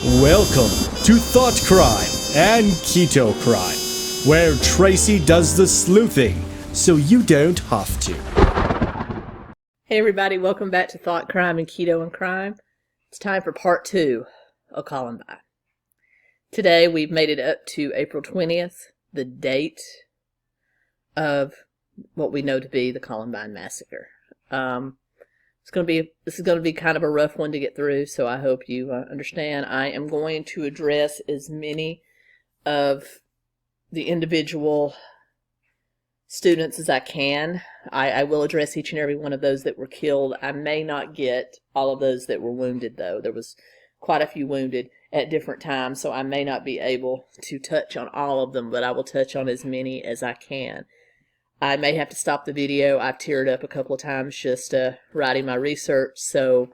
Welcome to Thought Crime and Keto Crime, where Tracy does the sleuthing so you don't have to. Hey everybody, welcome back to Thought Crime and Keto and Crime. It's time for part 2 of Columbine. Today we've made it up to April 20th, the date of what we know to be the Columbine massacre. This is going to be kind of a rough one to get through, so I hope you understand. I am going to address as many of the individual students as I can. I will address each and every one of those that were killed. I may not get all of those that were wounded, though. There was quite a few wounded at different times, so I may not be able to touch on all of them, but I will touch on as many as I can. I may have to stop the video. I've teared up a couple of times just writing my research, so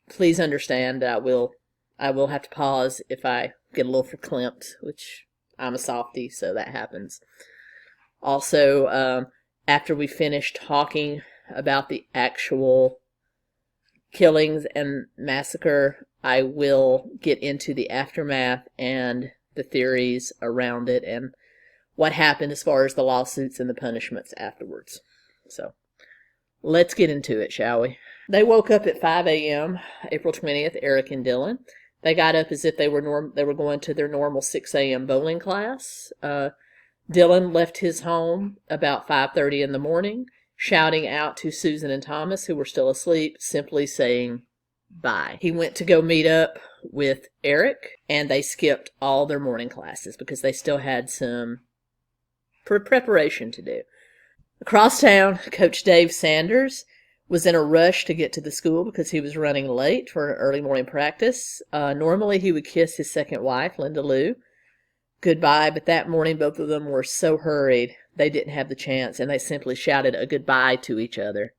please understand that I will have to pause if I get a little verklempt, which I'm a softie, so that happens. Also, after we finish talking about the actual killings and massacre, I will get into the aftermath and the theories around it and what happened as far as the lawsuits and the punishments afterwards. So, let's get into it, shall we? They woke up at 5 a.m., April 20th, Eric and Dylan. They got up as if they were going to their normal 6 a.m. bowling class. Dylan left his home about 5:30 in the morning, shouting out to Susan and Thomas, who were still asleep, simply saying bye. He went to go meet up with Eric, and they skipped all their morning classes because they still had some preparation to do. Across town, Coach Dave Sanders was in a rush to get to the school because he was running late for an early morning practice. Normally he would kiss his second wife, Linda Lou, goodbye, but that morning both of them were so hurried they didn't have the chance, and they simply shouted a goodbye to each other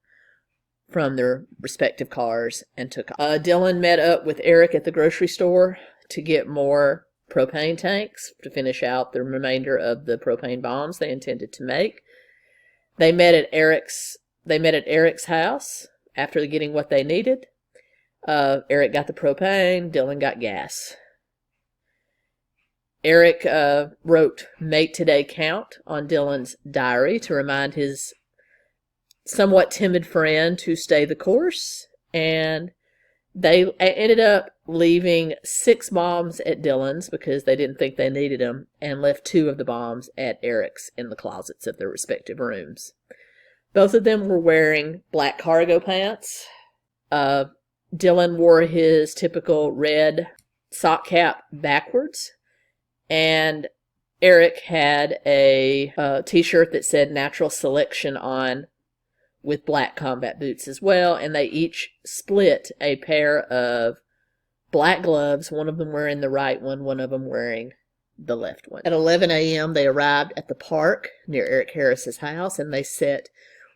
from their respective cars and took off. Dylan met up with Eric at the grocery store to get more propane tanks to finish out the remainder of the propane bombs they intended to make. They met at Eric's house after getting what they needed. Eric got the propane, Dylan got gas. Eric wrote "Make Today Count" on Dylan's diary to remind his somewhat timid friend to stay the course, and they ended up leaving 6 bombs at Dylan's because they didn't think they needed them, and left 2 of the bombs at Eric's in the closets of their respective rooms. Both of them were wearing black cargo pants. Dylan wore his typical red sock cap backwards, and Eric had a t-shirt that said "Natural Selection" on, with black combat boots as well, and they each split a pair of black gloves, one of them wearing the right one of them wearing the left one. At 11 a.m. they arrived at the park near Eric Harris's house, and they set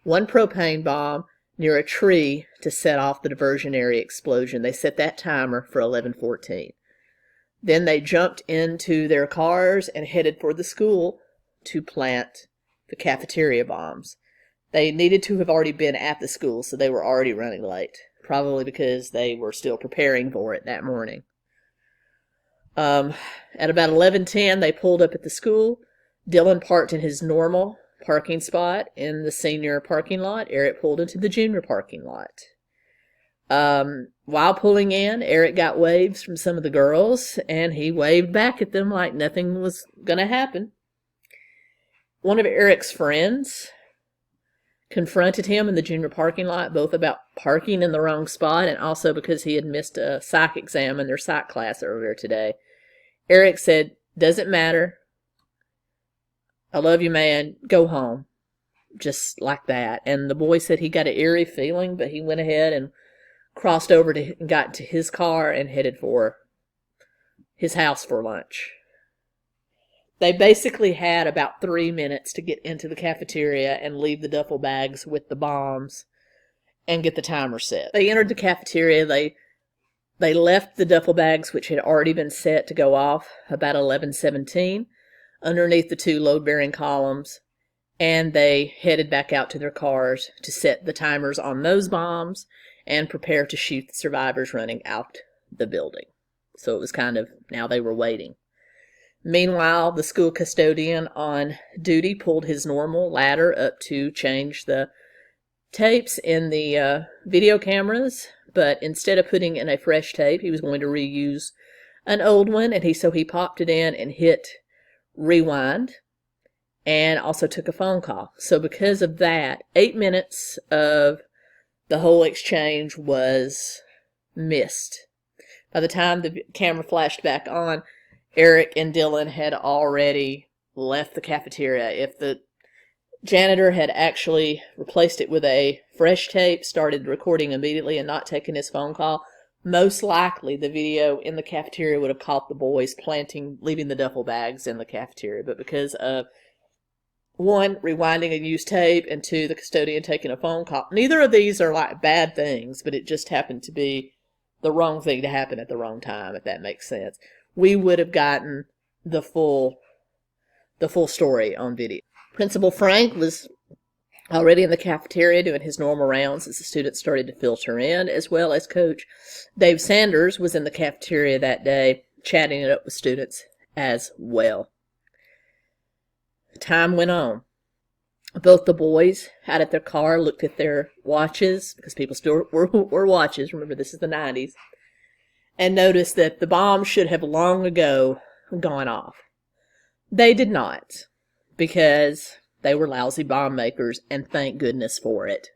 one propane bomb near a tree to set off the diversionary explosion. They set that timer for 11:14. Then they jumped into their cars and headed for the school to plant the cafeteria bombs. They needed to have already been at the school, so they were already running late, probably because they were still preparing for it that morning. At about 11:10, they pulled up at the school. Dylan parked in his normal parking spot in the senior parking lot. Eric pulled into the junior parking lot. While pulling in, Eric got waves from some of the girls, and he waved back at them like nothing was going to happen. One of Eric's friends confronted him in the junior parking lot, both about parking in the wrong spot and also because he had missed a psych exam in their psych class earlier today. Eric said, "Doesn't matter. I love you, man. Go home." Just like that. And the boy said he got an eerie feeling, but he went ahead and crossed over and got to his car and headed for his house for lunch. They basically had about 3 minutes to get into the cafeteria and leave the duffel bags with the bombs and get the timer set. They entered the cafeteria. They left the duffel bags, which had already been set to go off, about 11:17, underneath the 2 load-bearing columns, and they headed back out to their cars to set the timers on those bombs and prepare to shoot the survivors running out the building. So it was kind of, now they were waiting. Meanwhile, the school custodian on duty pulled his normal ladder up to change the tapes in the video cameras, but instead of putting in a fresh tape, he was going to reuse an old one, and so he popped it in and hit rewind, and also took a phone call. So because of that, 8 minutes of the whole exchange was missed. By the time the camera flashed back on, Eric and Dylan had already left the cafeteria. If the janitor had actually replaced it with a fresh tape, started recording immediately and not taken his phone call, most likely the video in the cafeteria would have caught the boys leaving the duffel bags in the cafeteria. But because of, one, rewinding a used tape, and two, the custodian taking a phone call, neither of these are like bad things, but it just happened to be the wrong thing to happen at the wrong time, if that makes sense. We would have gotten the full story on video. Principal Frank was already in the cafeteria doing his normal rounds as the students started to filter in, as well as Coach Dave Sanders was in the cafeteria that day, chatting it up with students as well. Time went on. Both the boys out at their car looked at their watches, because people still wore watches. Remember, this is the 90s. And noticed that the bomb should have long ago gone off. They did not, because they were lousy bomb makers, and thank goodness for it.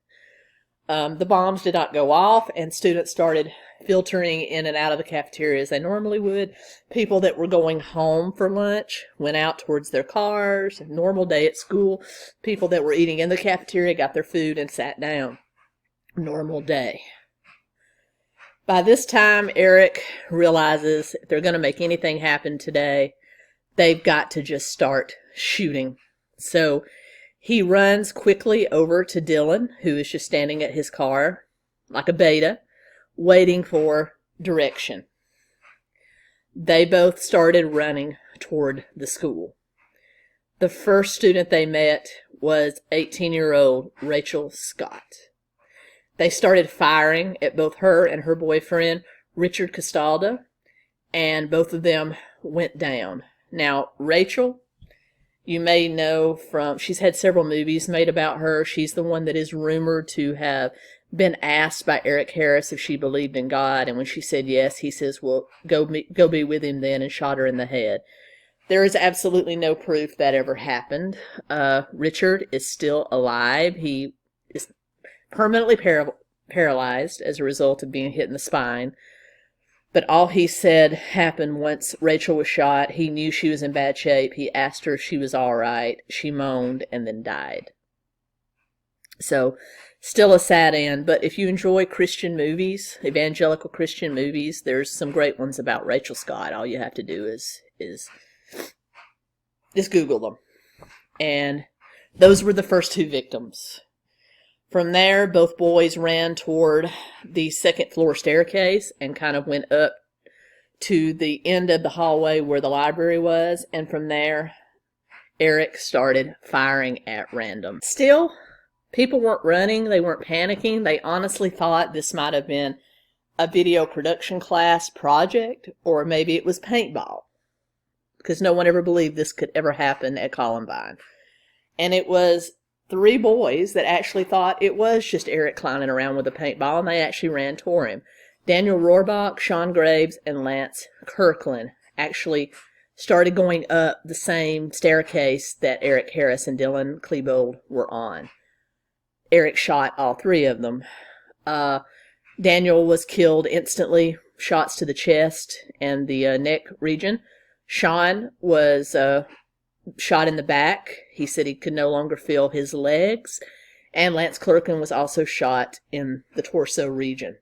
The bombs did not go off, and students started filtering in and out of the cafeteria as they normally would. People that were going home for lunch went out towards their cars. Normal day at school. People that were eating in the cafeteria got their food and sat down. Normal day. By this time, Eric realizes if they're going to make anything happen today, they've got to just start shooting. So he runs quickly over to Dylan, who is just standing at his car like a beta, waiting for direction. They both started running toward the school. The first student they met was 18-year-old Rachel Scott. They started firing at both her and her boyfriend, Richard Castalda, and both of them went down. Now, Rachel, you may know she's had several movies made about her. She's the one that is rumored to have been asked by Eric Harris if she believed in God, and when she said yes, he says, well, go be with him then, and shot her in the head. There is absolutely no proof that ever happened. Richard is still alive. He is permanently paralyzed as a result of being hit in the spine. But all he said happened once Rachel was shot. He knew she was in bad shape. He asked her if she was all right. She moaned and then died. So, still a sad end. But if you enjoy Christian movies, evangelical Christian movies, there's some great ones about Rachel Scott. All you have to do is Google them. And those were the first two victims. From there, both boys ran toward the second floor staircase and kind of went up to the end of the hallway where the library was. And from there, Eric started firing at random. Still, people weren't running. They weren't panicking. They honestly thought this might have been a video production class project, or maybe it was paintball, because no one ever believed this could ever happen at Columbine. And it was 3 boys that actually thought it was just Eric clowning around with a paintball, and they actually ran toward him. Daniel Rohrbough, Sean Graves, and Lance Kirkland actually started going up the same staircase that Eric Harris and Dylan Klebold were on. Eric shot all 3 of them. Daniel was killed instantly, shots to the chest and the neck region. Sean was shot in the back. He said he could no longer feel his legs. And Lance Kirkland was also shot in the torso region.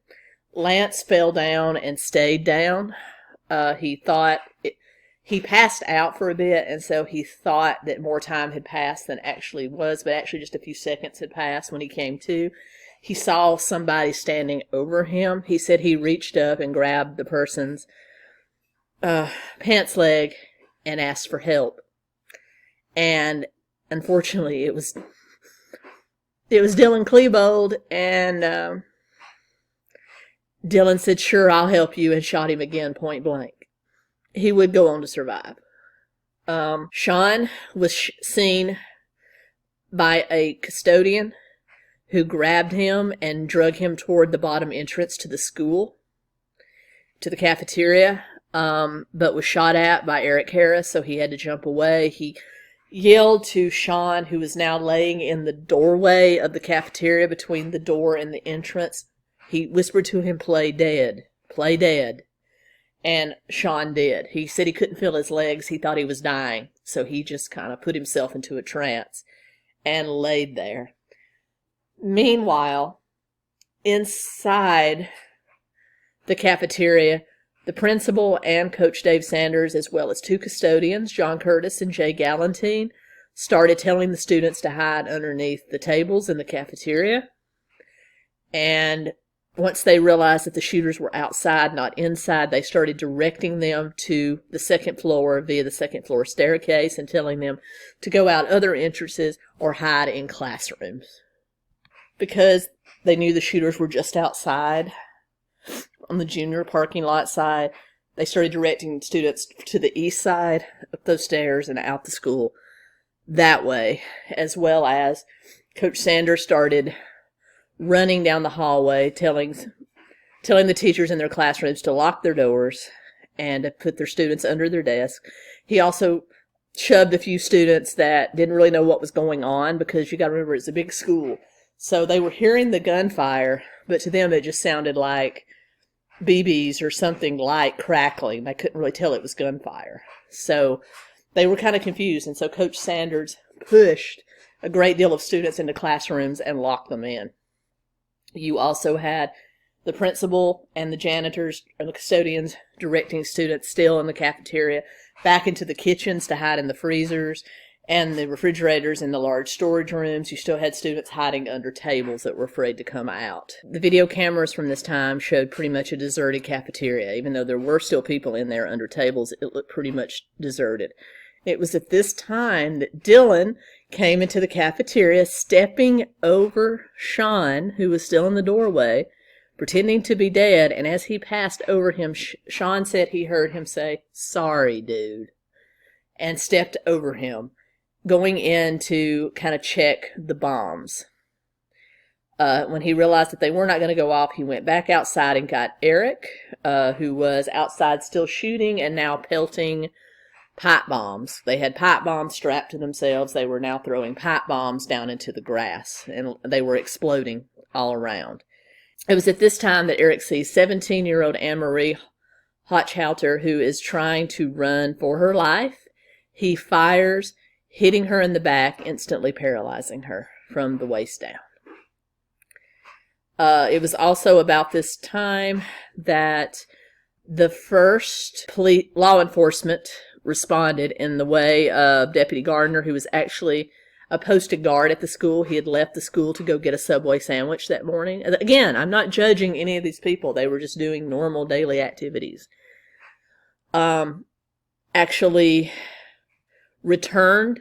Lance fell down and stayed down. He passed out for a bit, and so he thought that more time had passed than actually was, but actually just a few seconds had passed when he came to. He saw somebody standing over him. He said he reached up and grabbed the person's pants leg and asked for help. And unfortunately, it was Dylan Klebold, and Dylan said, "Sure, I'll help you," and shot him again point blank. He would go on to survive. Sean was seen by a custodian who grabbed him and drug him toward the bottom entrance to the school, to the cafeteria, but was shot at by Eric Harris, so he had to jump away. He yelled to Sean, who was now laying in the doorway of the cafeteria between the door and the entrance. He whispered to him, "Play dead, play dead." And Sean did. He said he couldn't feel his legs. He thought he was dying. So he just kind of put himself into a trance and laid there. Meanwhile, inside the cafeteria, the principal and Coach Dave Sanders, as well as two custodians, John Curtis and Jay Galantine, started telling the students to hide underneath the tables in the cafeteria. And once they realized that the shooters were outside, not inside, they started directing them to the second floor via the second floor staircase and telling them to go out other entrances or hide in classrooms. Because they knew the shooters were just outside on the junior parking lot side, they started directing students to the east side, up those stairs, and out the school that way, as well as Coach Sanders started running down the hallway, telling the teachers in their classrooms to lock their doors and to put their students under their desk. He also shoved a few students that didn't really know what was going on, because you got to remember, it's a big school. So they were hearing the gunfire, but to them it just sounded like BBs or something light crackling. They couldn't really tell it was gunfire. So they were kind of confused. And so Coach Sanders pushed a great deal of students into classrooms and locked them in. You also had the principal and the janitors and the custodians directing students still in the cafeteria back into the kitchens to hide in the freezers and the refrigerators in the large storage rooms. You still had students hiding under tables that were afraid to come out. The video cameras from this time showed pretty much a deserted cafeteria. Even though there were still people in there under tables, it looked pretty much deserted. It was at this time that Dylan came into the cafeteria, stepping over Sean, who was still in the doorway, pretending to be dead, and as he passed over him, Sean said he heard him say, "Sorry, dude," and stepped over him, going in to kind of check the bombs. When he realized that they were not going to go off, he went back outside and got Eric, who was outside still shooting and now pelting pipe bombs. They had pipe bombs strapped to themselves. They were now throwing pipe bombs down into the grass, and they were exploding all around. It was at this time that Eric sees 17-year-old Anne-Marie Hochhalter, who is trying to run for her life. He fires, hitting her in the back, instantly paralyzing her from the waist down. It was also about this time that the first law enforcement responded in the way of Deputy Gardner, who was actually a posted guard at the school. He had left the school to go get a Subway sandwich that morning. Again, I'm not judging any of these people. They were just doing normal daily activities. Actually returned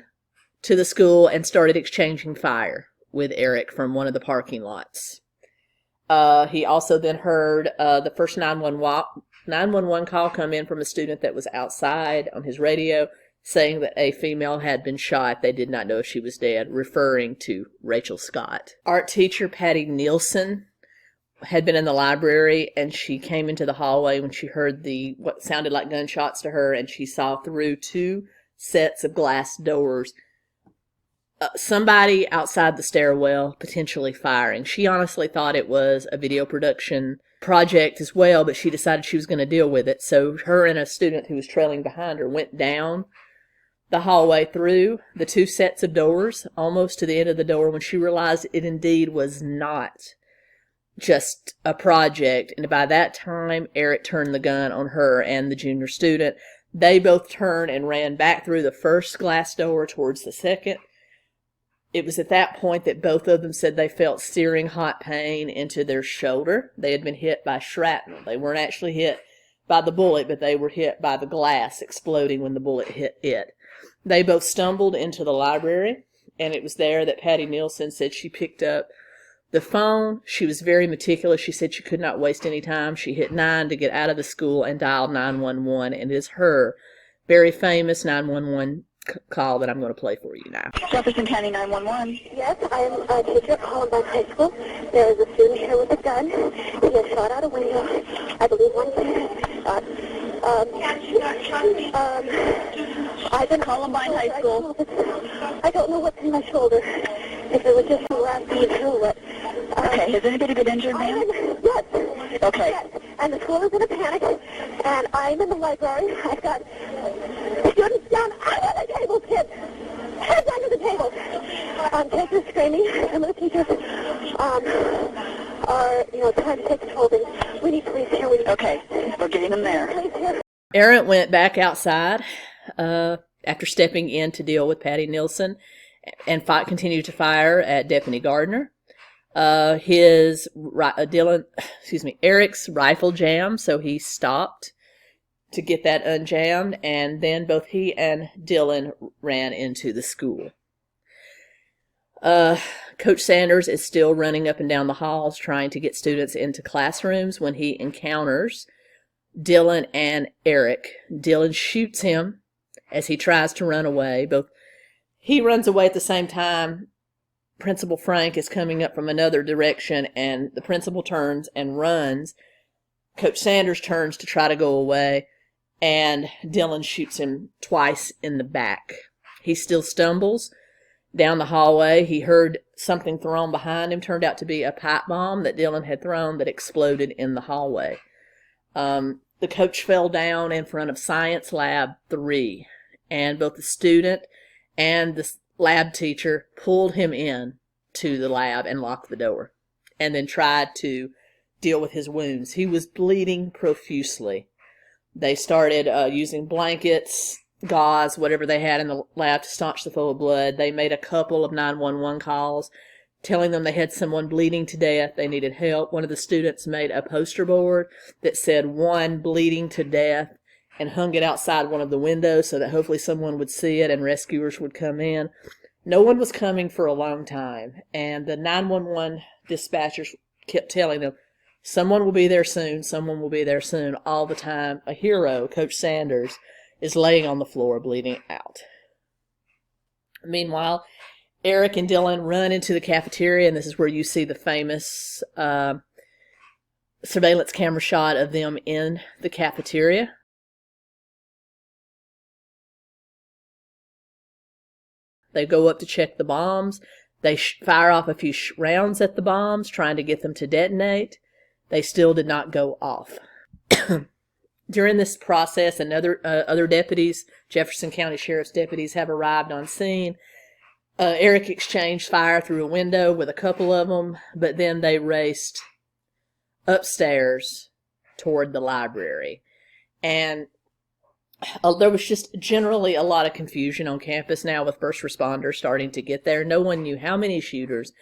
to the school and started exchanging fire with Eric from one of the parking lots. He also then heard the first 911 call come in from a student that was outside on his radio, saying that a female had been shot. They did not know if she was dead, referring to Rachel Scott. Art teacher Patty Nielsen had been in the library, and she came into the hallway when she heard what sounded like gunshots to her, and she saw through two sets of glass doors somebody outside the stairwell potentially firing. She honestly thought it was a video production project as well, but she decided she was going to deal with it. So her and a student who was trailing behind her went down the hallway through the two sets of doors, almost to the end of the door, when she realized it indeed was not just a project. And by that time, Eric turned the gun on her and the junior student. They both turned and ran back through the first glass door towards the second. It was at that point that both of them said they felt searing hot pain into their shoulder. They had been hit by shrapnel. They weren't actually hit by the bullet, but they were hit by the glass exploding when the bullet hit it. They both stumbled into the library, and it was there that Patty Nielsen said she picked up The phone, she was very meticulous. She said she could not waste any time. She hit 9 to get out of the school and dialed 911, and it is her very famous 911 call that I'm going to play for you now. Jefferson County 911. Yes, I am a teacher at Columbine High School. There is a student here with a gun. He has shot out a window. I believe one shot. I've been Columbine High School. I don't know what's in my shoulder. If it was just the last beat or what. Okay, has anybody been injured, ma'am? Yes. Okay. Yes. And the school is in a panic. And I'm in the library. I've got students down under the table, kids. Heads under the table. Kids are screaming. Some of the teachers are, trying to take control of things. We need police here. Okay, we're getting them there. Police here. Aaron went back outside after stepping in to deal with Patty Nilsson and continued to fire at Deputy Gardner. Eric's rifle jammed, so he stopped to get that unjammed, and then both he and Dylan ran into the school. Coach Sanders is still running up and down the halls trying to get students into classrooms when he encounters Dylan and Eric. Dylan shoots him as he tries to run away. He runs away at the same time. Principal Frank is coming up from another direction, and the principal turns and runs. Coach Sanders turns to try to go away, and Dylan shoots him twice in the back. He still stumbles down the hallway. He heard something thrown behind him. Turned out to be a pipe bomb that Dylan had thrown that exploded in the hallway. The coach fell down in front of Science Lab 3, and both the student and the lab teacher pulled him in to the lab and locked the door, and then tried to deal with his wounds. He was bleeding profusely. They started using blankets, gauze, whatever they had in the lab to staunch the flow of blood. They made a couple of 911 calls, telling them they had someone bleeding to death. They needed help. One of the students made a poster board that said "1 bleeding to death" and hung it outside one of the windows so that hopefully someone would see it and rescuers would come in. No one was coming for a long time, and the 911 dispatchers kept telling them, someone will be there soon, someone will be there soon, all the time. A hero, Coach Sanders, is laying on the floor bleeding out. Meanwhile, Eric and Dylan run into the cafeteria, and this is where you see the famous surveillance camera shot of them in the cafeteria. They go up to check the bombs. They fire off a few rounds at the bombs, trying to get them to detonate. They still did not go off. During this process, other deputies, Jefferson County Sheriff's deputies, have arrived on scene. Eric exchanged fire through a window with a couple of them, but then they raced upstairs toward the library. And there was just generally a lot of confusion on campus now with first responders starting to get there. No one knew how many shooters,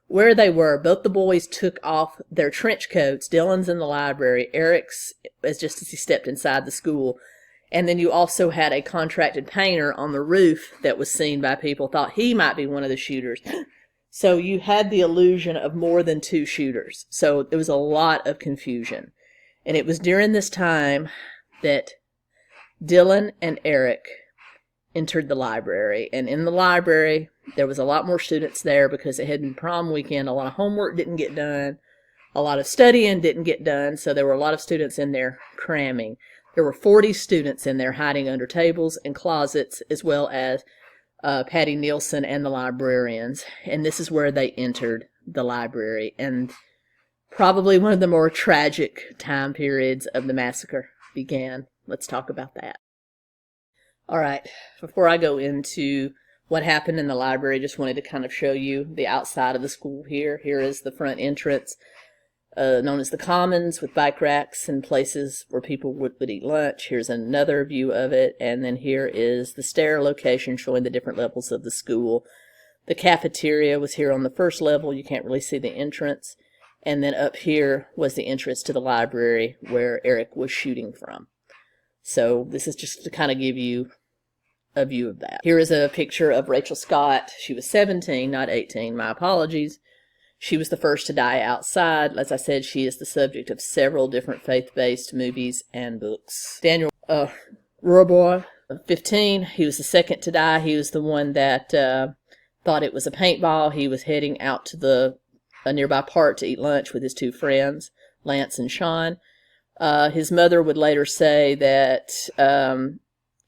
where they were. Both the boys took off their trench coats. Dylan's in the library. Eric's just as he stepped inside the school. And then you also had a contracted painter on the roof that was seen by people, thought he might be one of the shooters. So you had the illusion of more than 2 shooters. So there was a lot of confusion. And it was during this time that Dylan and Eric entered the library. And in the library, there was a lot more students there because it had been prom weekend. A lot of homework didn't get done. A lot of studying didn't get done. So there were a lot of students in there cramming. There were 40 students in there hiding under tables and closets, as well as Patty Nilsson and the librarians. And this is where they entered the library. And probably one of the more tragic time periods of the massacre began. Let's talk about that. All right, before I go into what happened in the library, just wanted to kind of show you the outside of the school here. Here is the front entrance, known as the Commons, with bike racks and places where people would eat lunch. Here's another view of it, and then here is the stair location showing the different levels of the school. The cafeteria was here on the first level. You can't really see the entrance. And then up here was the entrance to the library where Eric was shooting from. So this is just to kind of give you a view of that. Here is a picture of Rachel Scott. She was 17, not 18. My apologies. She was the first to die outside. As I said, she is the subject of several different faith-based movies and books. Daniel Rohrbough, 15, he was the second to die. He was the one that thought it was a paintball. He was heading out to a nearby park to eat lunch with his two friends, Lance and Sean. His mother would later say that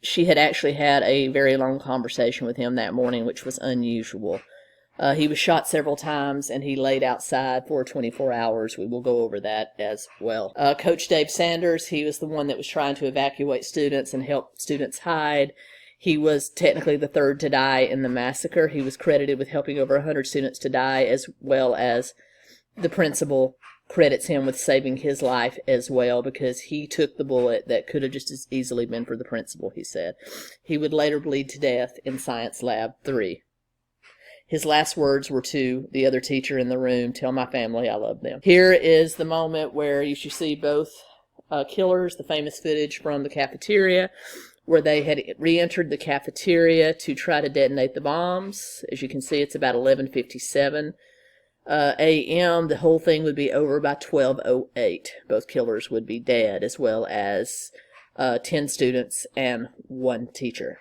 she had actually had a very long conversation with him that morning, which was unusual. He was shot several times, and he laid outside for 24 hours. We will go over that as well. Coach Dave Sanders, he was the one that was trying to evacuate students and help students hide. He was technically the third to die in the massacre. He was credited with helping over 100 students to die, as well as the principal credits him with saving his life as well, because he took the bullet that could have just as easily been for the principal, he said. He would later bleed to death in Science Lab 3. His last words were to the other teacher in the room, "Tell my family I love them." Here is the moment where you should see both killers, the famous footage from the cafeteria, where they had re-entered the cafeteria to try to detonate the bombs. As you can see, it's about 11:57 a.m. The whole thing would be over by 12:08. Both killers would be dead, as well as 10 students and 1 teacher.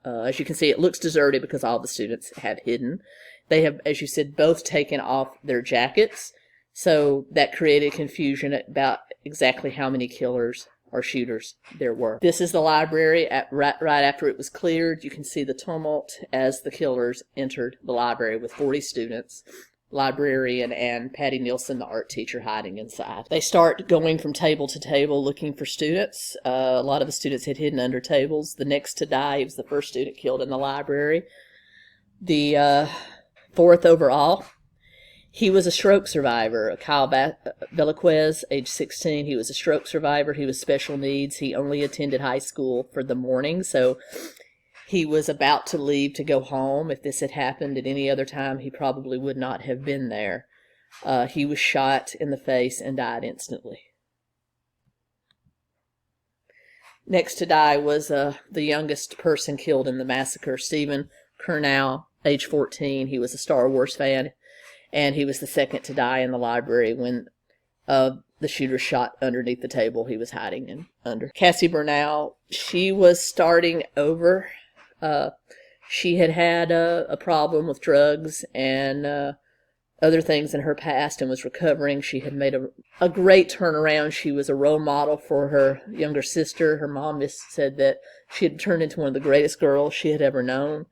As you can see, it looks deserted because all the students have hidden. They have, as you said, both taken off their jackets, so that created confusion about exactly how many killers or shooters there were. This is the library right after it was cleared. You can see the tumult as the killers entered the library with 40 students, librarian and Patty Nielsen, the art teacher, hiding inside. They start going from table to table looking for students. A lot of the students had hidden under tables. The next to die, he was the first student killed in the library. The fourth overall, he was a stroke survivor. Kyle Velasquez, age 16, he was a stroke survivor. He was special needs. He only attended high school for the morning, so he was about to leave to go home. If this had happened at any other time, he probably would not have been there. He was shot in the face and died instantly. Next to die was the youngest person killed in the massacre, Stephen Curnow, age 14. He was a Star Wars fan, and he was the second to die in the library when the shooter shot underneath the table he was hiding under. Cassie Bernal, she was starting over. She had a problem with drugs and other things in her past and was recovering. She had made a great turnaround. She was a role model for her younger sister. Her mom said that she had turned into one of the greatest girls she had ever known.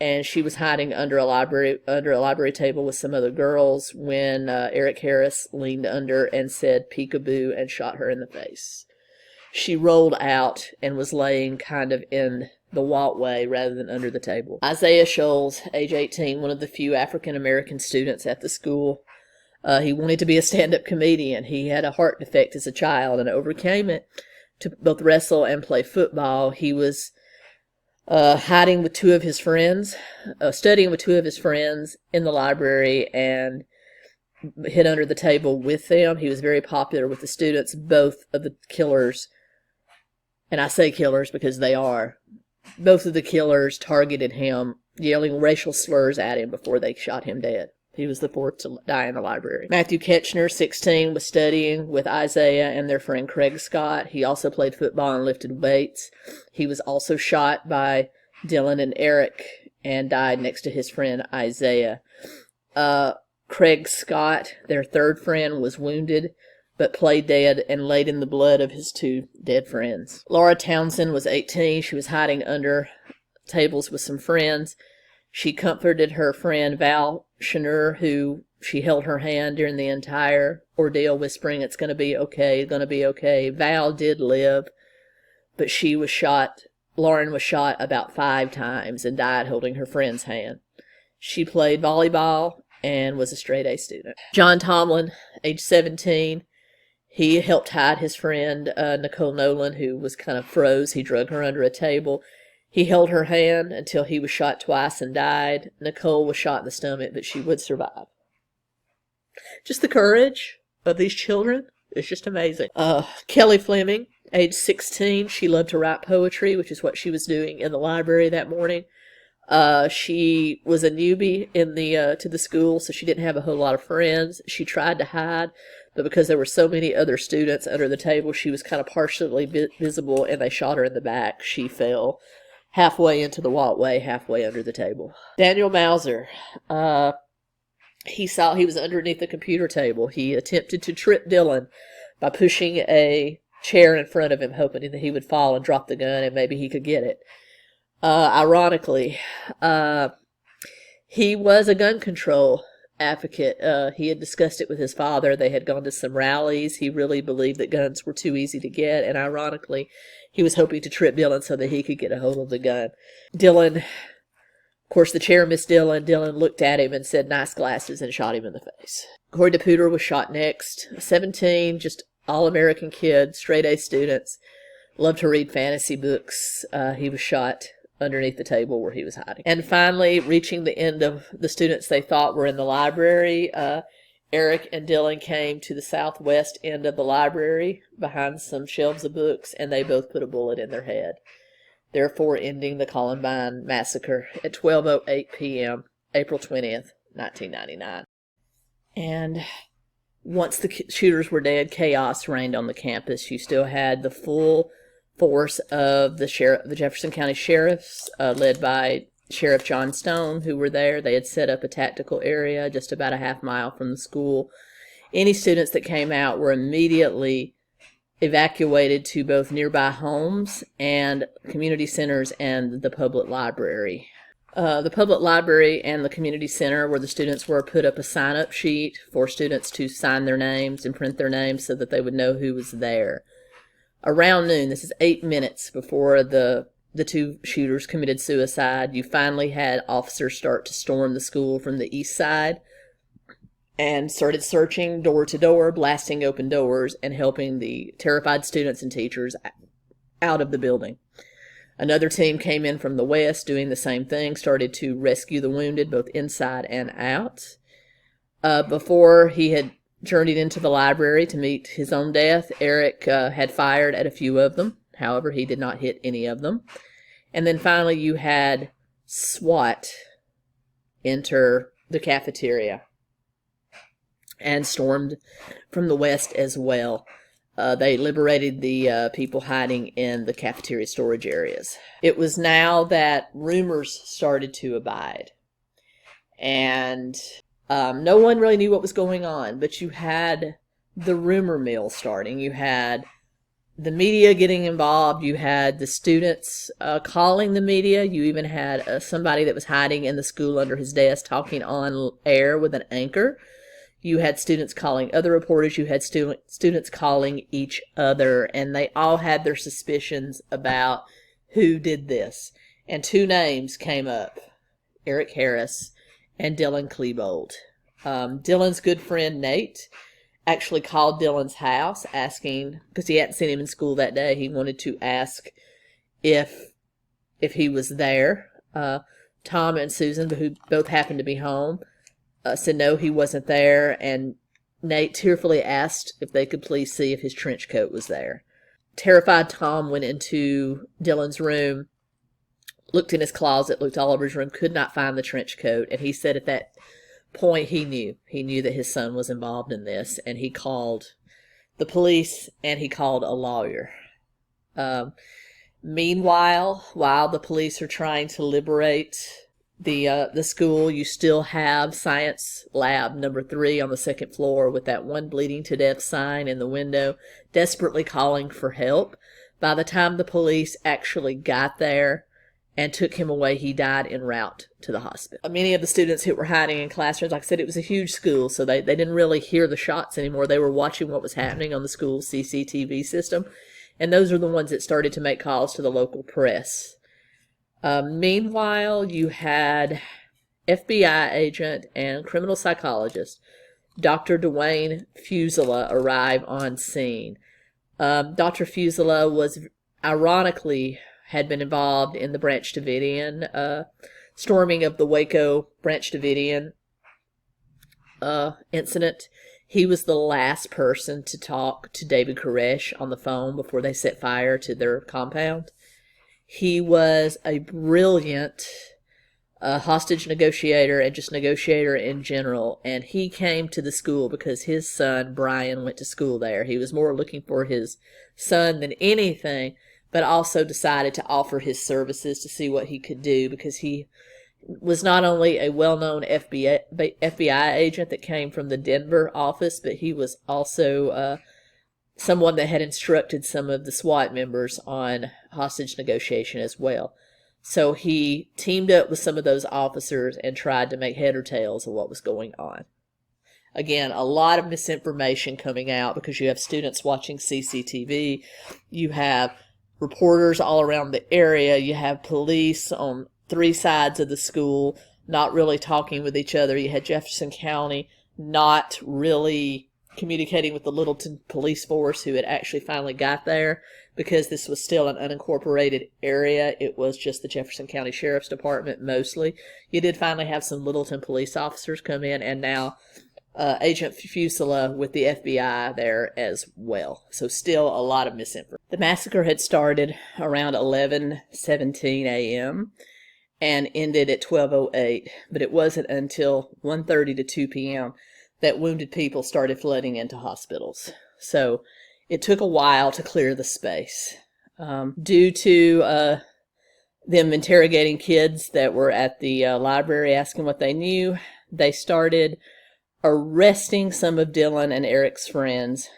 And she was hiding under a library table with some other girls when Eric Harris leaned under and said peekaboo and shot her in the face. She rolled out and was laying kind of in the walkway rather than under the table. Isaiah Shoels, age 18, one of the few African-American students at the school. He wanted to be a stand-up comedian. He had a heart defect as a child and overcame it to both wrestle and play football. He was hiding with 2 of his friends, studying with 2 of his friends in the library, and hid under the table with them. He was very popular with the students. Both of the killers, and I say killers because they are, both of the killers targeted him, yelling racial slurs at him before they shot him dead. He was the fourth to die in the library. Matthew Kechter, 16, was studying with Isaiah and their friend Craig Scott. He also played football and lifted weights. He was also shot by Dylan and Eric and died next to his friend Isaiah. Craig Scott, their third friend, was wounded but played dead and laid in the blood of his 2 dead friends. Laura Townsend was 18. She was hiding under tables with some friends. She comforted her friend Val Schnur, who she held her hand during the entire ordeal, whispering, "It's going to be okay, going to be okay." Val did live, but she was shot. Lauren was shot about 5 times and died holding her friend's hand. She played volleyball and was a straight-A student. John Tomlin, age 17, he helped hide his friend Nicole Nolan, who was kind of froze. He drug her under a table. He held her hand until he was shot twice and died. Nicole was shot in the stomach, but she would survive. Just the courage of these children is just amazing. Kelly Fleming, age 16, she loved to write poetry, which is what she was doing in the library that morning. She was a newbie in the to the school, so she didn't have a whole lot of friends. She tried to hide, but because there were so many other students under the table, she was kind of partially visible, and they shot her in the back. She fell halfway into the walkway, halfway under the table. Daniel Mauser, he was underneath the computer table. He attempted to trip Dylan by pushing a chair in front of him, hoping that he would fall and drop the gun, and maybe he could get it. Ironically, he was a gun control advocate. He had discussed it with his father. They had gone to some rallies. He really believed that guns were too easy to get, and ironically, he was hoping to trip Dylan so that he could get a hold of the gun. Dylan, of course, the chair missed Dylan. Dylan looked at him and said, "Nice glasses," and shot him in the face. Corey DePuter was shot next. 17, just all-American kid, straight-A students, loved to read fantasy books. He was shot underneath the table where he was hiding. And finally, reaching the end of the students they thought were in the library, Eric and Dylan came to the southwest end of the library behind some shelves of books, and they both put a bullet in their head, therefore ending the Columbine massacre at 12:08 p.m., April 20th, 1999. And once the shooters were dead, chaos reigned on the campus. You still had the full force of the Jefferson County Sheriffs, led by Sheriff John Stone, who were there. They had set up a tactical area just about a half mile from the school. Any students that came out were immediately evacuated to both nearby homes and community centers and the public library. The public library and the community center, where the students were, put up a sign-up sheet for students to sign their names and print their names so that they would know who was there. Around noon, this is 8 minutes before the two shooters committed suicide, you finally had officers start to storm the school from the east side and started searching door to door, blasting open doors, and helping the terrified students and teachers out of the building. Another team came in from the west doing the same thing, started to rescue the wounded both inside and out. Before he had journeyed into the library to meet his own death, Eric had fired at a few of them. However, he did not hit any of them. And then finally you had SWAT enter the cafeteria and stormed from the west as well. They liberated the people hiding in the cafeteria storage areas. It was now that rumors started to abide. And no one really knew what was going on, but you had the rumor mill starting. You had the media getting involved. You had the students calling the media. You even had somebody that was hiding in the school under his desk talking on air with an anchor. You had students calling other reporters. You had students calling each other, and they all had their suspicions about who did this. And two names came up, Eric Harris and Dylan Klebold. Dylan's good friend Nate actually called Dylan's house asking, because he hadn't seen him in school that day, he wanted to ask if he was there. Tom and Susan, who both happened to be home, said no, he wasn't there, and Nate tearfully asked if they could please see if his trench coat was there. Terrified Tom went into Dylan's room, looked in his closet, looked all over his room, could not find the trench coat, and he said at that point he knew that his son was involved in this, and he called the police and he called a lawyer. Meanwhile, while the police are trying to liberate the school, you still have science lab number 3 on the second floor with that one bleeding to death sign in the window, desperately calling for help. By the time the police actually got there and took him away, he died en route to the hospital. Many of the students who were hiding in classrooms, like I said, it was a huge school, so they didn't really hear the shots anymore. They were watching what was happening on the school's CCTV system, and those are the ones that started to make calls to the local press. Meanwhile, you had FBI agent and criminal psychologist Dr. Dwayne Fusela arrive on scene. Dr. Fusela was, ironically, had been involved in the Branch Davidian storming of the Waco Branch Davidian incident. He was the last person to talk to David Koresh on the phone before they set fire to their compound. He was a brilliant a hostage negotiator and just negotiator in general. And he came to the school because his son, Brian, went to school there. He was more looking for his son than anything, but also decided to offer his services to see what he could do, because he was not only a well-known FBI agent that came from the Denver office, but he was also someone that had instructed some of the SWAT members on hostage negotiation as well. So he teamed up with some of those officers and tried to make head or tails of what was going on. Again, a lot of misinformation coming out because you have students watching CCTV, you have reporters all around the area, you have police on 3 sides of the school not really talking with each other. You had Jefferson County not really communicating with the Littleton police force, who had actually finally got there, because this was still an unincorporated area. It was just the Jefferson County Sheriff's Department mostly. You did finally have some Littleton police officers come in, and now Agent Fusila with the FBI there as well. So still a lot of misinformation. The massacre had started around 11:17 a.m. and ended at 12:08, but it wasn't until 1:30 to 2 p.m. that wounded people started flooding into hospitals. So it took a while to clear the space. Due to them interrogating kids that were at the library asking what they knew, they started arresting some of Dylan and Eric's friends,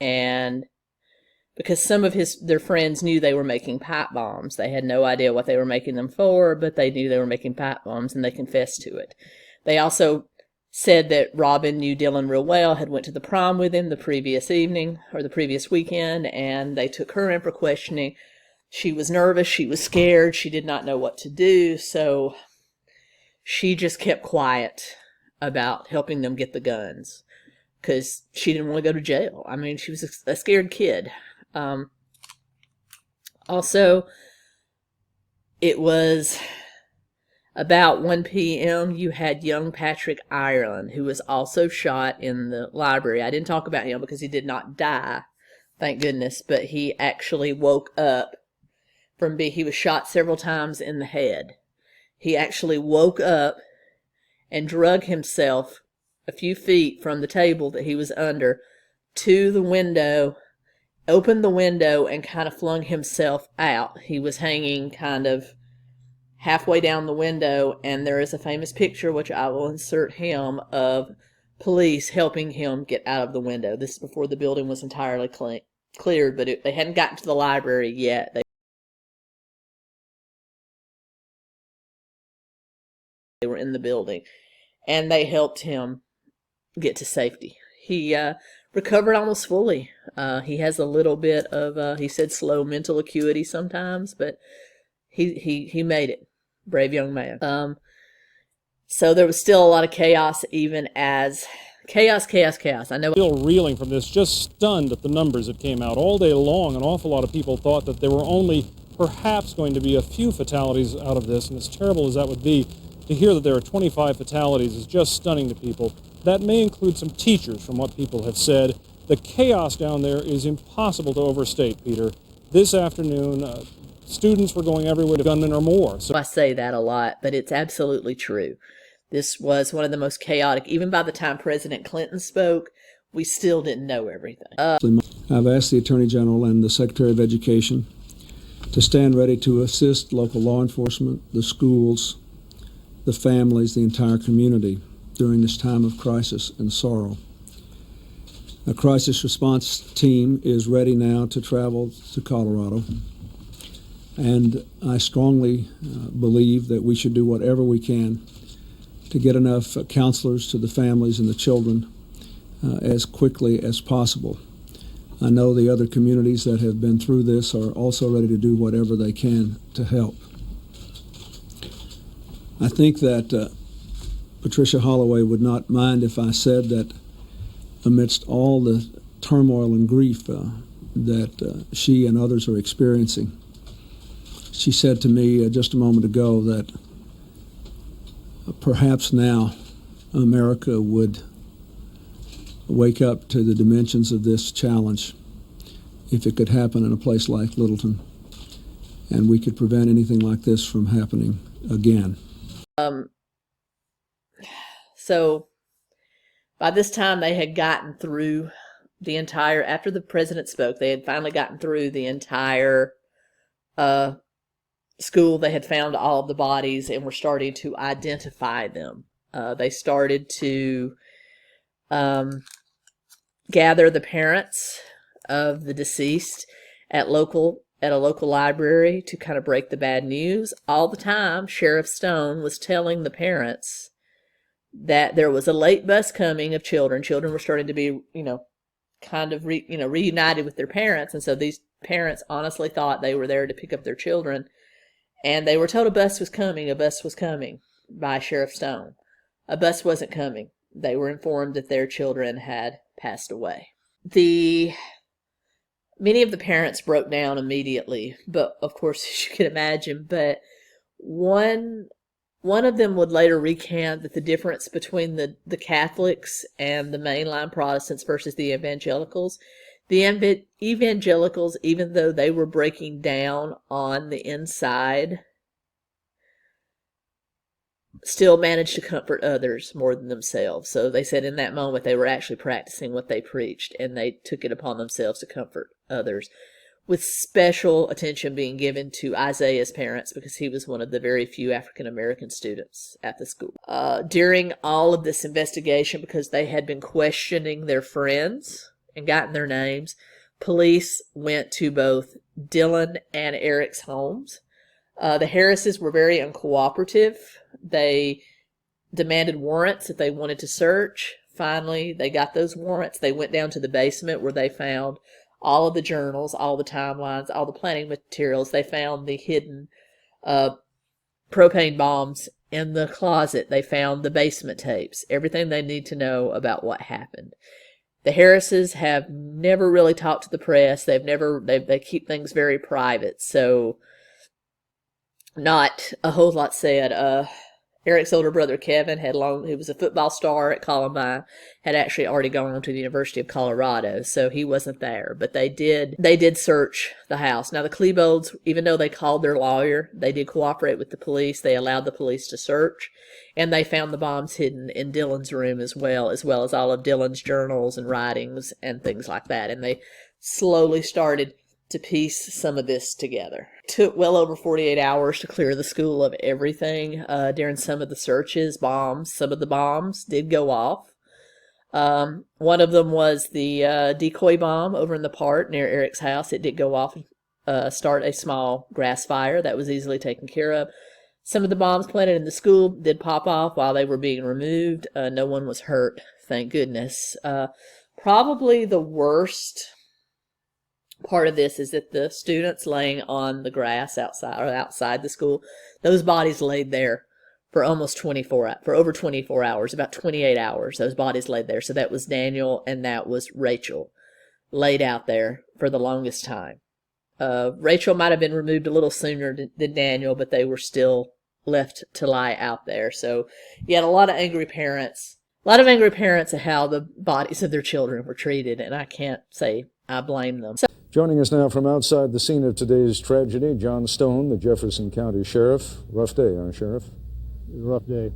and because some of their friends knew they were making pipe bombs. They had no idea what they were making them for, but they knew they were making pipe bombs, and they confessed to it. They also said that Robin knew Dylan real well, had went to the prom with him the previous evening, or the previous weekend, and they took her in for questioning. She was nervous, she was scared, she did not know what to do, so she just kept quiet about helping them get the guns, because she didn't want to go to jail. I mean, she was a scared kid. Also, it was about 1 p.m. you had young Patrick Ireland, who was also shot in the library. I didn't talk about him because he did not die, thank goodness, but he actually woke up he was shot several times in the head. He actually woke up and drug himself a few feet from the table that he was under to the window, opened the window, and kind of flung himself out. He was hanging kind of halfway down the window, and there is a famous picture, which I will insert him, of police helping him get out of the window. This is before the building was entirely cleared, but they hadn't gotten to the library yet. They were in the building, and they helped him get to safety. He recovered almost fully. He has a little bit of, he said, slow mental acuity sometimes, but he made it. Brave young man. So there was still a lot of chaos, even as chaos. I know. Still reeling from this, just stunned at the numbers that came out all day long. An awful lot of people thought that there were only perhaps going to be a few fatalities out of this, and as terrible as that would be, to hear that there are 25 fatalities is just stunning to people. That may include some teachers, from what people have said. The chaos down there is impossible to overstate, Peter. This afternoon, students were going everywhere, gunmen or more. So I say that a lot, but it's absolutely true. This was one of the most chaotic. Even by the time President Clinton spoke, we still didn't know everything. I've asked the Attorney General and the Secretary of Education to stand ready to assist local law enforcement, the schools, the families, the entire community during this time of crisis and sorrow. A crisis response team is ready now to travel to Colorado, and I strongly believe that we should do whatever we can to get enough counselors to the families and the children as quickly as possible. I know the other communities that have been through this are also ready to do whatever they can to help. I think that Patricia Holloway would not mind if I said that amidst all the turmoil and grief that she and others are experiencing, she said to me just a moment ago that perhaps now America would wake up to the dimensions of this challenge if it could happen in a place like Littleton, and we could prevent anything like this from happening again. So by this time they had gotten through the entire, after the president spoke, they had finally gotten through the entire school. They had found all of the bodies and were starting to identify them. They started to gather the parents of the deceased at a local library to kind of break the bad news. All the time, Sheriff Stone was telling the parents that there was a late bus coming of children. Children were starting to be, kind of reunited with their parents, and so these parents honestly thought they were there to pick up their children, and they were told a bus was coming by Sheriff Stone. A bus wasn't coming. They were informed that their children had passed away. Many of the parents broke down immediately, but of course, as you can imagine, but one of them would later recant that the difference between the Catholics and the mainline Protestants versus the evangelicals, the evangelicals, even though they were breaking down on the inside, still managed to comfort others more than themselves. So they said in that moment they were actually practicing what they preached, and they took it upon themselves to comfort others, with special attention being given to Isaiah's parents because he was one of the very few African American students at the school. During all of this investigation, because they had been questioning their friends and gotten their names, police went to both Dylan and Eric's homes. The Harrises were very uncooperative. They demanded warrants if they wanted to search. Finally, they got those warrants. They went down to the basement where they found all of the journals, all the timelines, all the planning materials. They found the hidden propane bombs in the closet. They found the basement tapes, everything they need to know about what happened. The Harrises have never really talked to the press. They keep things very private, so not a whole lot said. Eric's older brother Kevin he was a football star at Columbine, had actually already gone on to the University of Colorado, so he wasn't there. But they did search the house. Now the Klebold's, even though they called their lawyer, they did cooperate with the police. They allowed the police to search, and they found the bombs hidden in Dylan's room as well as all of Dylan's journals and writings and things like that. And they slowly started to piece some of this together. It took well over 48 hours to clear the school of everything. During some of the searches, some of the bombs did go off. One of them was the decoy bomb over in the park near Eric's house. It did go off and start a small grass fire that was easily taken care of. Some of the bombs planted in the school did pop off while they were being removed. No one was hurt, thank goodness. Probably the worst part of this is that the students laying on the grass outside the school, those bodies laid there for over 24 hours, about 28 hours. Those bodies laid there. So that was Daniel and that was Rachel, laid out there for the longest time. Rachel might have been removed a little sooner than Daniel, but they were still left to lie out there. So you had a lot of angry parents at how the bodies of their children were treated, and I can't say I blame them. Joining us now from outside the scene of today's tragedy, John Stone, the Jefferson County Sheriff. Rough day, huh, Sheriff? Rough day.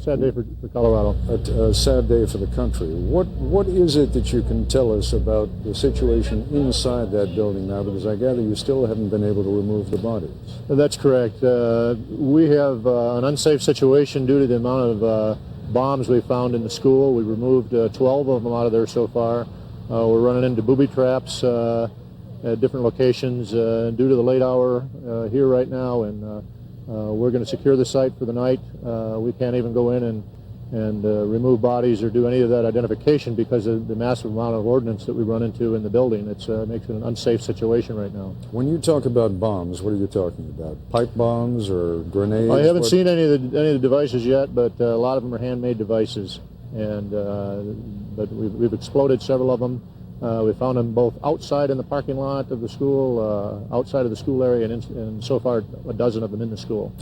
Sad day for Colorado. A sad day for the country. What is it that you can tell us about the situation inside that building now? Because I gather you still haven't been able to remove the bodies. That's correct. We have an unsafe situation due to the amount of bombs we found in the school. We removed 12 of them out of there so far. We're running into booby traps at different locations due to the late hour here right now, and we're going to secure the site for the night. We can't even go in and remove bodies or do any of that identification because of the massive amount of ordnance that we run into in the building. It makes it an unsafe situation right now. When you talk about bombs, what are you talking about? Pipe bombs or grenades? I haven't seen any of the devices yet, but a lot of them are handmade devices, and but we've exploded several of them. We found them both outside in the parking lot of the school, outside of the school area, and so far a dozen of them in the school.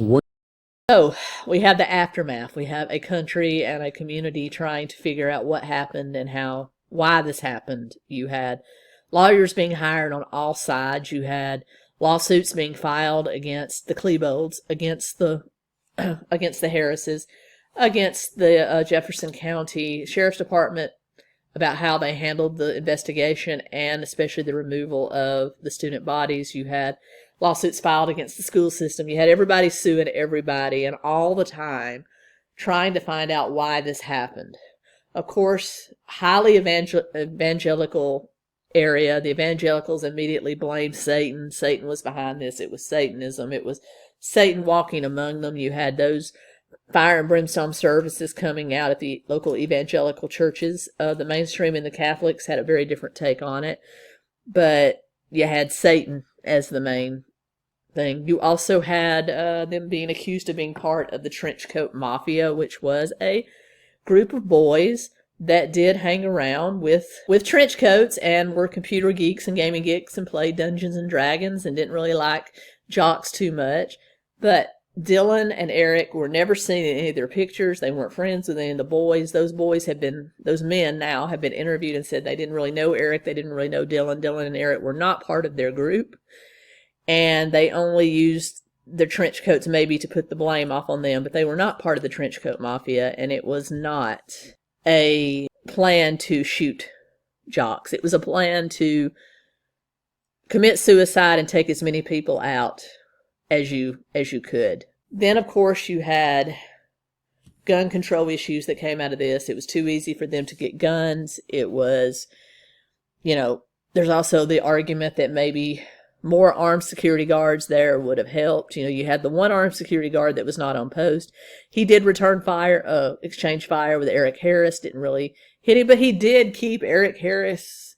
So we have the aftermath. We have a country and a community trying to figure out what happened and why this happened. You had lawyers being hired on all sides. You had lawsuits being filed against the Klebold's, against the against the Harrises, against the Jefferson County Sheriff's Department about how they handled the investigation and especially the removal of the student bodies. You had lawsuits filed against the school system. You had everybody suing everybody and all the time trying to find out why this happened. Of course, highly evangelical area, the evangelicals immediately blamed Satan. Satan was behind this. It was Satanism. It was Satan walking among them. You had those fire and brimstone services coming out at the local evangelical churches. The mainstream and the Catholics had a very different take on it, but you had Satan as the main thing. You also had them being accused of being part of the trench coat mafia, which was a group of boys that did hang around with trench coats and were computer geeks and gaming geeks and played Dungeons and Dragons and didn't really like jocks too much. But Dylan and Eric were never seen in any of their pictures. They weren't friends with any of the boys. Those men now have been interviewed and said they didn't really know Eric. They didn't really know Dylan. Dylan and Eric were not part of their group. And they only used their trench coats maybe to put the blame off on them, but they were not part of the trench coat mafia, and it was not a plan to shoot jocks. It was a plan to commit suicide and take as many people out as you could. Then, of course, you had gun control issues that came out of this. It was too easy for them to get guns. It was, there's also the argument that maybe more armed security guards there would have helped. You had the one armed security guard that was not on post. He did return fire, exchange fire with Eric Harris. Didn't really hit him, but he did keep Eric Harris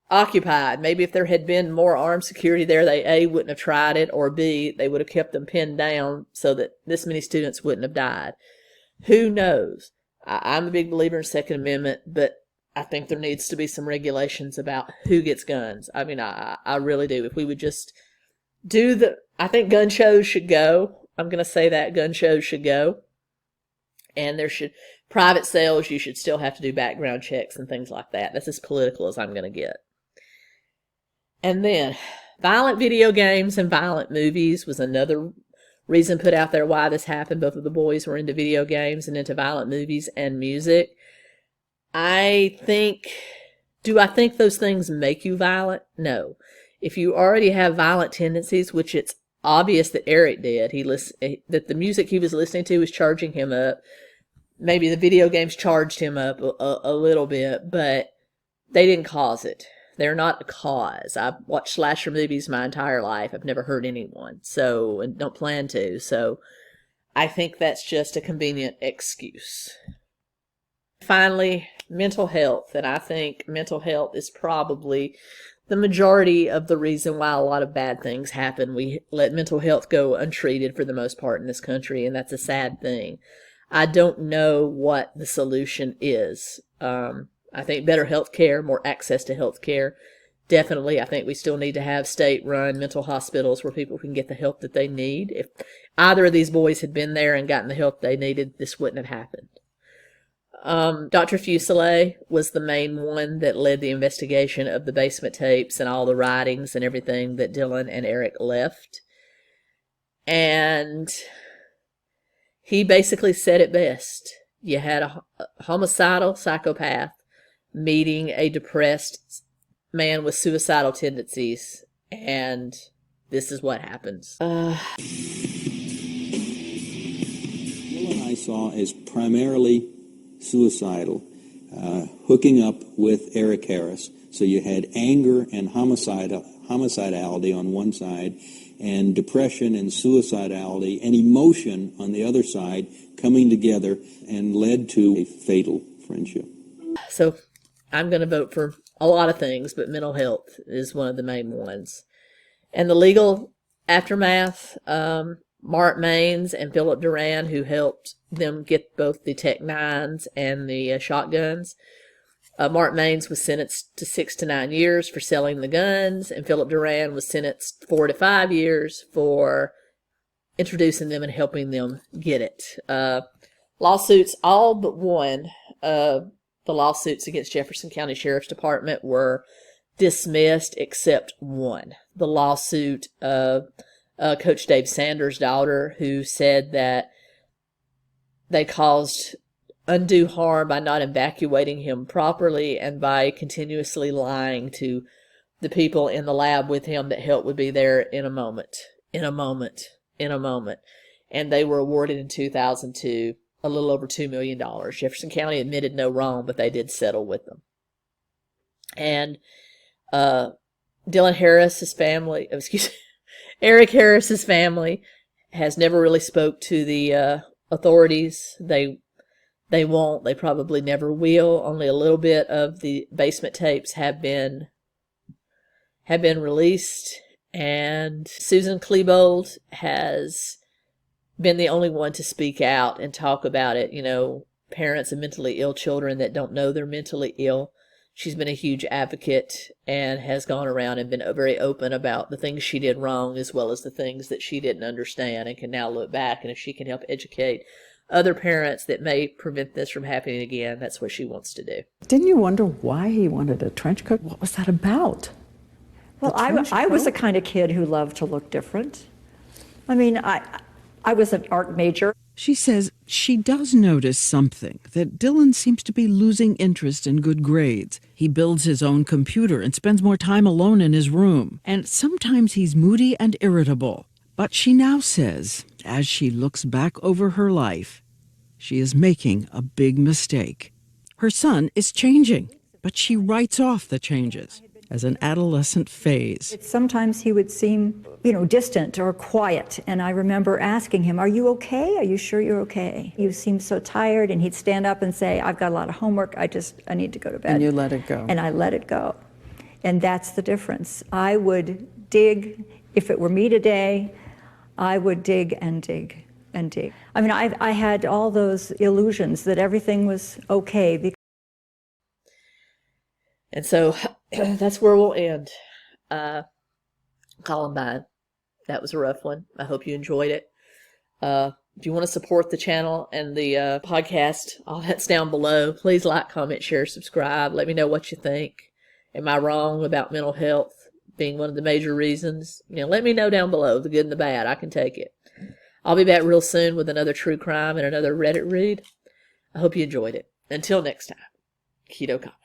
occupied. Maybe if there had been more armed security there, they A, wouldn't have tried it, or B, they would have kept them pinned down so that this many students wouldn't have died. Who knows? I'm a big believer in Second Amendment, but I think there needs to be some regulations about who gets guns. I mean, I really do. If we would just I think gun shows should go. I'm going to say that gun shows should go. And private sales, you should still have to do background checks and things like that. That's as political as I'm going to get. And then, violent video games and violent movies was another reason put out there why this happened. Both of the boys were into video games and into violent movies and music. Do I think those things make you violent? No. If you already have violent tendencies, which it's obvious that Eric did, that the music he was listening to was charging him up. Maybe the video games charged him up a little bit, but they didn't cause it. They're not a cause. I've watched slasher movies my entire life. I've never hurt anyone, and don't plan to. So I think that's just a convenient excuse. Finally, mental health. And I think mental health is probably the majority of the reason why a lot of bad things happen. We let mental health go untreated for the most part in this country, and that's a sad thing. I don't know what the solution is. I think better health care, more access to health care. Definitely, I think we still need to have state-run mental hospitals where people can get the help that they need. If either of these boys had been there and gotten the help they needed, this wouldn't have happened. Dr. Fuselier was the main one that led the investigation of the basement tapes and all the writings and everything that Dylan and Eric left. And he basically said it best. You had a homicidal psychopath meeting a depressed man with suicidal tendencies, and this is what happens. Dylan I saw as primarily suicidal, hooking up with Eric Harris. So you had anger and homicidality on one side, and depression and suicidality and emotion on the other side coming together and led to a fatal friendship. So I'm going to vote for a lot of things, but mental health is one of the main ones. And the legal aftermath, Mark Maines and Philip Duran, who helped them get both the Tech 9s and the shotguns. Mark Maines was sentenced to 6 to 9 years for selling the guns, and Philip Duran was sentenced 4 to 5 years for introducing them and helping them get it. Lawsuits, all but one of the lawsuits against Jefferson County Sheriff's Department were dismissed except one. The lawsuit of Coach Dave Sanders' daughter, who said that they caused undue harm by not evacuating him properly and by continuously lying to the people in the lab with him that help would be there in a moment, in a moment, in a moment. And they were awarded in 2002 a little over $2 million. Jefferson County admitted no wrong, but they did settle with them. And Dylan Harris's family, Eric Harris's family has never really spoke to the authorities. They won't. They probably never will. Only a little bit of the basement tapes have been released, and Susan Klebold has been the only one to speak out and talk about it. You know, parents of mentally ill children that don't know they're mentally ill. She's been a huge advocate and has gone around and been very open about the things she did wrong as well as the things that she didn't understand, and can now look back, and if she can help educate other parents that may prevent this from happening again, that's what she wants to do. Didn't you wonder why he wanted a trench coat? What was that about? Well, I was the kind of kid who loved to look different. I mean, I was an art major. She says she does notice something, that Dylan seems to be losing interest in good grades. He builds his own computer and spends more time alone in his room. And sometimes he's moody and irritable. But she now says, as she looks back over her life, she is making a big mistake. Her son is changing, but she writes off the changes as an adolescent phase. Sometimes he would seem, distant or quiet. And I remember asking him, "Are you okay? Are you sure you're okay? You seem so tired." And he'd stand up and say, "I've got a lot of homework. I need to go to bed." And you let it go. And I let it go. And that's the difference. I would dig, if it were me today, I would dig and dig and dig. I mean, I had all those illusions that everything was okay. And so that's where we'll end. Columbine. That was a rough one. I hope you enjoyed it. If you want to support the channel and the podcast, all that's down below. Please like, comment, share, subscribe. Let me know what you think. Am I wrong about mental health being one of the major reasons? Let me know down below, the good and the bad. I can take it. I'll be back real soon with another true crime and another Reddit read. I hope you enjoyed it. Until next time, Keto Comics.